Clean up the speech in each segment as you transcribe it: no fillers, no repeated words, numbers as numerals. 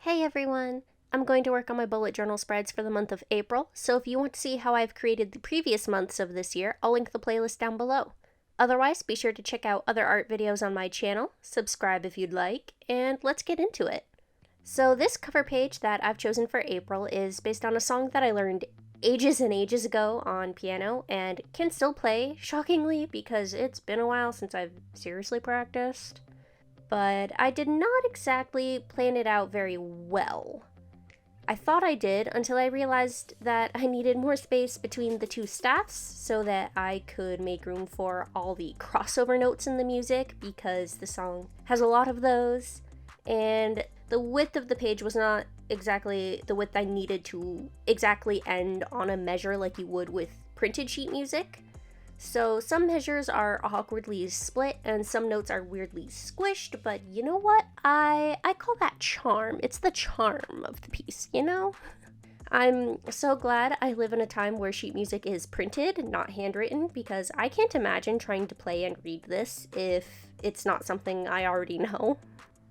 Hey everyone! I'm going to work on my bullet journal spreads for the month of April, so if you want to see how I've created the previous months of this year, I'll link the playlist down below. Otherwise, be sure to check out other art videos on my channel, subscribe if you'd like, and let's get into it. So this cover page that I've chosen for April is based on a song that I learned ages and ages ago on piano and can still play, shockingly, because it's been a while since I've seriously practiced. But I did not exactly plan it out very well. I thought I did until I realized that I needed more space between the two staffs so that I could make room for all the crossover notes in the music because the song has a lot of those, and the width of the page was not exactly the width I needed to exactly end on a measure like you would with printed sheet music. So some measures are awkwardly split and some notes are weirdly squished, but you know what? I call that charm. It's the charm of the piece, you know? I'm so glad I live in a time where sheet music is printed, not handwritten, because I can't imagine trying to play and read this if it's not something I already know.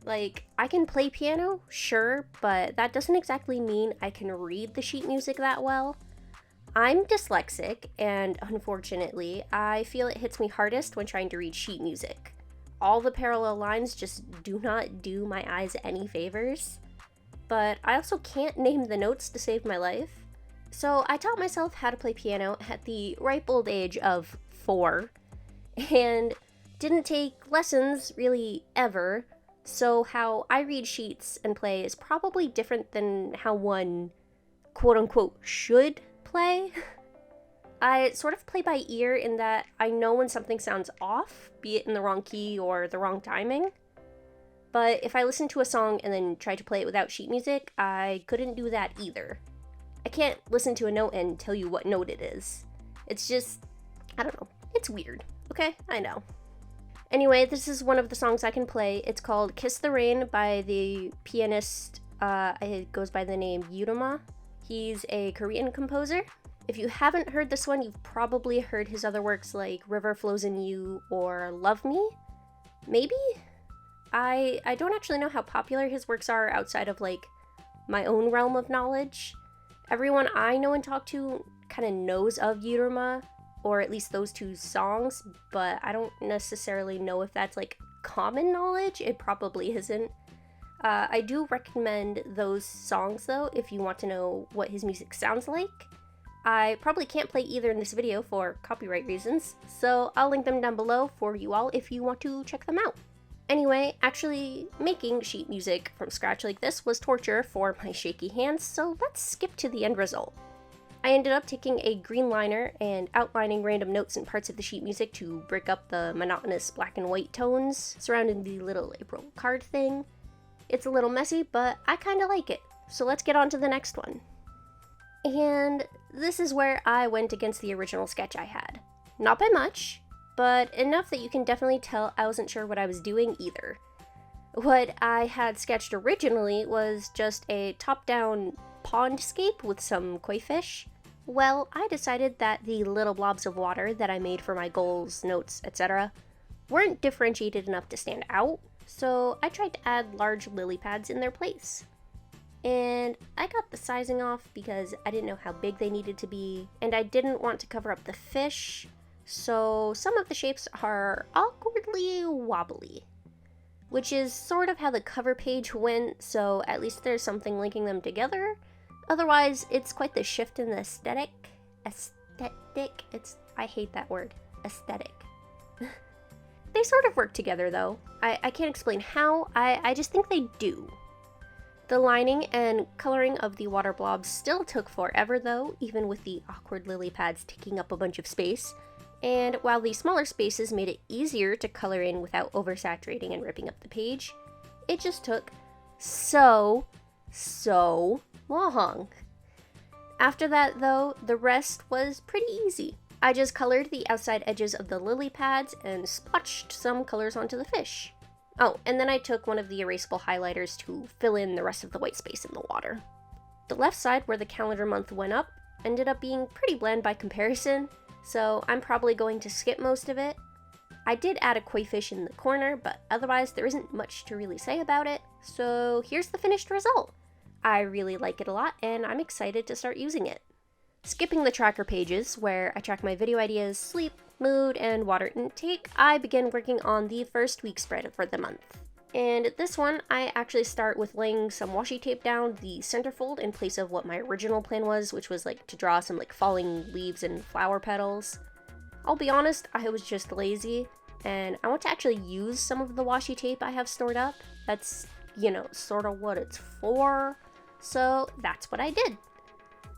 Like, I can play piano, sure, but that doesn't exactly mean I can read the sheet music that well. I'm dyslexic, and unfortunately, I feel it hits me hardest when trying to read sheet music. All the parallel lines just do not do my eyes any favors. But I also can't name the notes to save my life. So I taught myself how to play piano at the ripe old age of 4, and didn't take lessons really ever, so how I read sheets and play is probably different than how one quote-unquote should play. I sort of play by ear in that I know when something sounds off, be it in the wrong key or the wrong timing. But if I listen to a song and then try to play it without sheet music, I couldn't do that either. I can't listen to a note and tell you what note it is. It's just, I don't know, it's weird, okay? I know. Anyway, this is one of the songs I can play. It's called Kiss the Rain by the pianist, it goes by the name YIRUMA. He's a Korean composer. If you haven't heard this one, you've probably heard his other works like River Flows in You or Love Me? Maybe? I don't actually know how popular his works are outside of like my own realm of knowledge. Everyone I know and talk to kind of knows of YIRUMA, or at least those two songs, but I don't necessarily know if that's like common knowledge. It probably isn't. I do recommend those songs though if you want to know what his music sounds like. I probably can't play either in this video for copyright reasons, so I'll link them down below for you all if you want to check them out. Anyway, actually making sheet music from scratch like this was torture for my shaky hands, so let's skip to the end result. I ended up taking a green liner and outlining random notes and parts of the sheet music to break up the monotonous black and white tones surrounding the little April card thing. It's a little messy, but I kinda like it. So let's get on to the next one. And this is where I went against the original sketch I had. Not by much, but enough that you can definitely tell I wasn't sure what I was doing either. What I had sketched originally was just a top-down pondscape with some koi fish. Well, I decided that the little blobs of water that I made for my goals, notes, etc. weren't differentiated enough to stand out. So I tried to add large lily pads in their place. And I got the sizing off because I didn't know how big they needed to be, and I didn't want to cover up the fish, so some of the shapes are awkwardly wobbly. Which is sort of how the cover page went, so at least there's something linking them together. Otherwise, it's quite the shift in the aesthetic. I hate that word. Aesthetic. They sort of work together though. I can't explain how, I just think they do. The lining and coloring of the water blobs still took forever though, even with the awkward lily pads taking up a bunch of space. And while the smaller spaces made it easier to color in without oversaturating and ripping up the page, it just took so long. After that though, the rest was pretty easy. I just colored the outside edges of the lily pads and splotched some colors onto the fish. Oh, and then I took one of the erasable highlighters to fill in the rest of the white space in the water. The left side where the calendar month went up ended up being pretty bland by comparison, so I'm probably going to skip most of it. I did add a koi fish in the corner, but otherwise there isn't much to really say about it, so here's the finished result. I really like it a lot, and I'm excited to start using it. Skipping the tracker pages, where I track my video ideas, sleep, mood, and water intake, I begin working on the first week spread for the month. And this one, I actually start with laying some washi tape down the centerfold in place of what my original plan was, which was like to draw some like falling leaves and flower petals. I'll be honest, I was just lazy, and I want to actually use some of the washi tape I have stored up. That's, sort of what it's for, so that's what I did.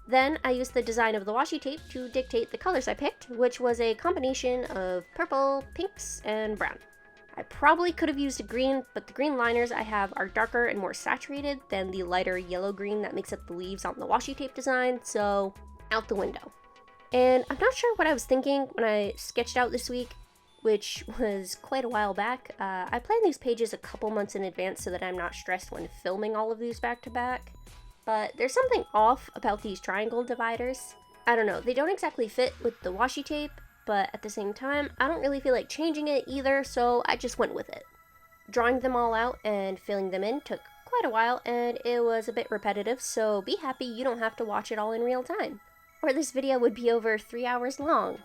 Then I used the design of the washi tape to dictate the colors I picked, which was a combination of purple, pinks, and brown. I probably could have used a green, but the green liners I have are darker and more saturated than the lighter yellow-green that makes up the leaves on the washi tape design, so out the window. And I'm not sure what I was thinking when I sketched out this week, which was quite a while back. I planned these pages a couple months in advance so that I'm not stressed when filming all of these back to back. But there's something off about these triangle dividers. I don't know, they don't exactly fit with the washi tape, but at the same time, I don't really feel like changing it either, so I just went with it. Drawing them all out and filling them in took quite a while, and it was a bit repetitive, so be happy you don't have to watch it all in real time, or this video would be over 3 hours long.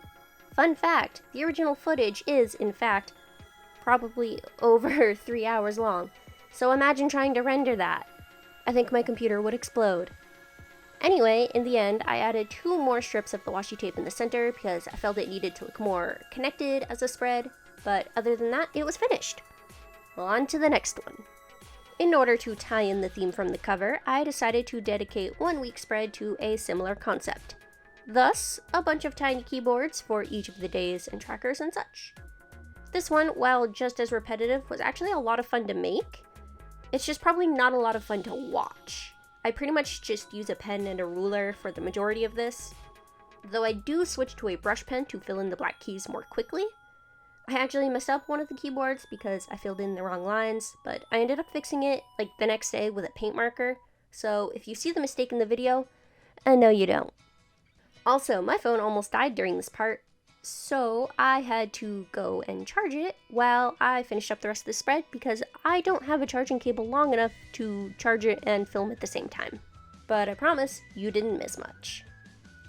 Fun fact, the original footage is, in fact, probably over 3 hours long, so imagine trying to render that. I think my computer would explode. Anyway, in the end, I added 2 more strips of the washi tape in the center because I felt it needed to look more connected as a spread, but other than that, it was finished. Well, on to the next one. In order to tie in the theme from the cover, I decided to dedicate 1 week spread to a similar concept. Thus, a bunch of tiny keyboards for each of the days and trackers and such. This one, while just as repetitive, was actually a lot of fun to make. It's just probably not a lot of fun to watch. I pretty much just use a pen and a ruler for the majority of this, though I do switch to a brush pen to fill in the black keys more quickly. I actually messed up one of the keyboards because I filled in the wrong lines, but I ended up fixing it like the next day with a paint marker, so if you see the mistake in the video, I know you don't. Also, my phone almost died during this part, so I had to go and charge it while I finished up the rest of the spread because I don't have a charging cable long enough to charge it and film at the same time. But I promise, you didn't miss much.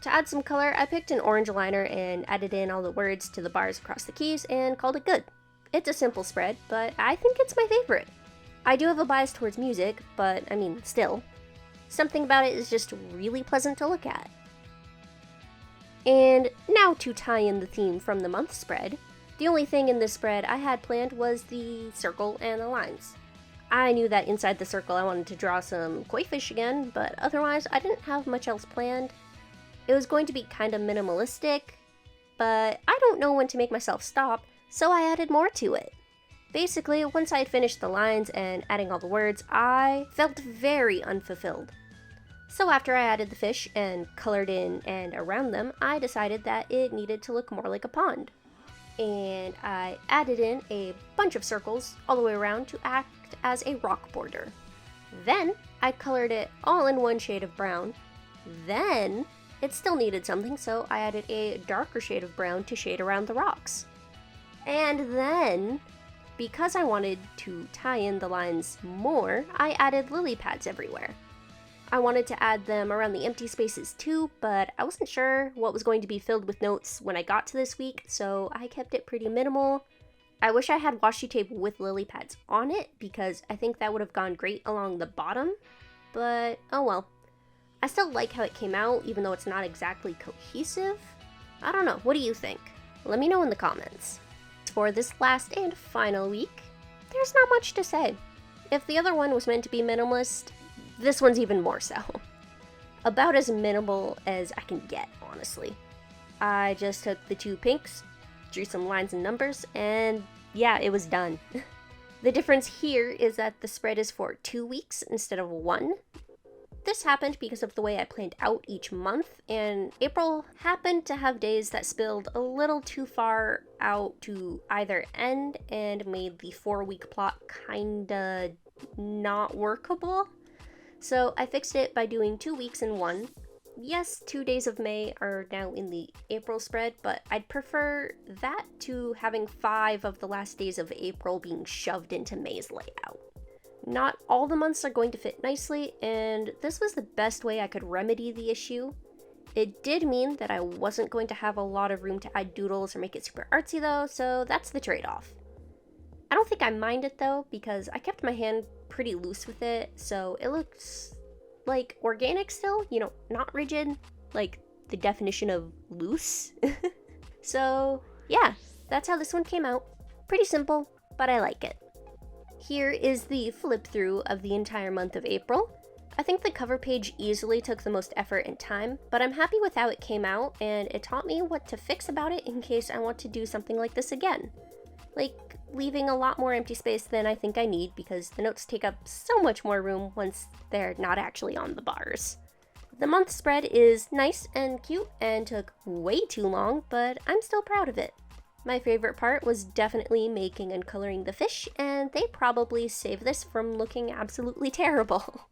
To add some color, I picked an orange liner and added in all the words to the bars across the keys and called it good. It's a simple spread, but I think it's my favorite. I do have a bias towards music, but I mean, still. Something about it is just really pleasant to look at. And now to tie in the theme from the month spread. The only thing in this spread I had planned was the circle and the lines. I knew that inside the circle I wanted to draw some koi fish again, but otherwise I didn't have much else planned. It was going to be kind of minimalistic, but I don't know when to make myself stop, so I added more to it. Basically, once I had finished the lines and adding all the words, I felt very unfulfilled. So after I added the fish and colored in and around them, I decided that it needed to look more like a pond. And I added in a bunch of circles all the way around to act as a rock border. Then I colored it all in one shade of brown. Then it still needed something, so I added a darker shade of brown to shade around the rocks. And then, because I wanted to tie in the lines more, I added lily pads everywhere. I wanted to add them around the empty spaces too, but I wasn't sure what was going to be filled with notes when I got to this week, so I kept it pretty minimal. I wish I had washi tape with lily pads on it, because I think that would have gone great along the bottom, but oh well. I still like how it came out, even though it's not exactly cohesive. I don't know, what do you think? Let me know in the comments. For this last and final week, there's not much to say. If the other one was meant to be minimalist, this one's even more so. About as minimal as I can get, honestly. I just took the 2 pinks, drew some lines and numbers, and yeah, it was done. The difference here is that the spread is for 2 weeks instead of 1. This happened because of the way I planned out each month, and April happened to have days that spilled a little too far out to either end and made the 4-week plot kinda not workable. So I fixed it by doing 2 weeks in 1. Yes, 2 days of May are now in the April spread, but I'd prefer that to having 5 of the last days of April being shoved into May's layout. not all the months are going to fit nicely, and this was the best way I could remedy the issue. It did mean that I wasn't going to have a lot of room to add doodles or make it super artsy though, so that's the trade-off. I don't think I mind it though, because I kept my hand pretty loose with it, so it looks like organic still, you know, not rigid, like the definition of loose. So yeah, that's how this one came out. Pretty simple, but I like it. Here is the flip through of the entire month of April. I think the cover page easily took the most effort and time, but I'm happy with how it came out, and it taught me what to fix about it in case I want to do something like this again. Like leaving a lot more empty space than I think I need, because the notes take up so much more room once they're not actually on the bars. The month spread is nice and cute and took way too long, but I'm still proud of it. My favorite part was definitely making and coloring the fish, and they probably saved this from looking absolutely terrible.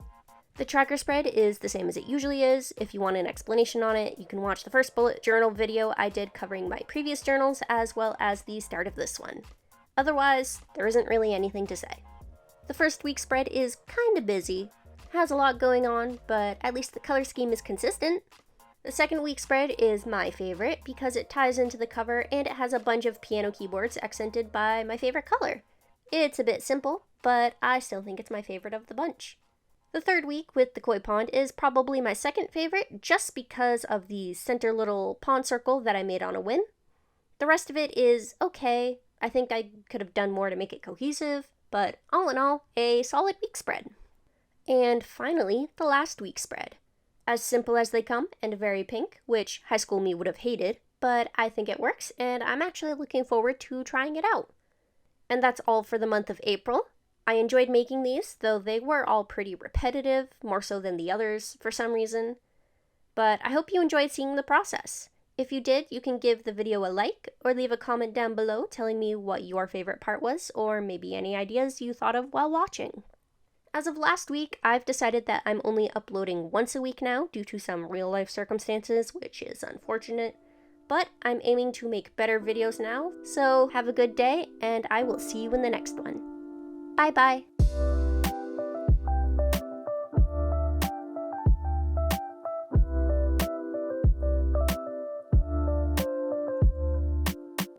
The tracker spread is the same as it usually is. If you want an explanation on it, you can watch the first bullet journal video I did covering my previous journals, as well as the start of this one. Otherwise, there isn't really anything to say. The first week spread is kinda busy, has a lot going on, but at least the color scheme is consistent. The second week spread is my favorite because it ties into the cover and it has a bunch of piano keyboards accented by my favorite color. It's a bit simple, but I still think it's my favorite of the bunch. The third week with the koi pond is probably my second favorite just because of the center little pond circle that I made on a whim. The rest of it is okay. I think I could have done more to make it cohesive, but all in all, a solid week spread. And finally, the last week spread. As simple as they come and very pink, which high school me would have hated, but I think it works and I'm actually looking forward to trying it out. And that's all for the month of April. I enjoyed making these, though they were all pretty repetitive, more so than the others for some reason. But I hope you enjoyed seeing the process. If you did, you can give the video a like or leave a comment down below telling me what your favorite part was, or maybe any ideas you thought of while watching. As of last week, I've decided that I'm only uploading once a week now due to some real-life circumstances, which is unfortunate. But I'm aiming to make better videos now, so have a good day, and I will see you in the next one. Bye-bye!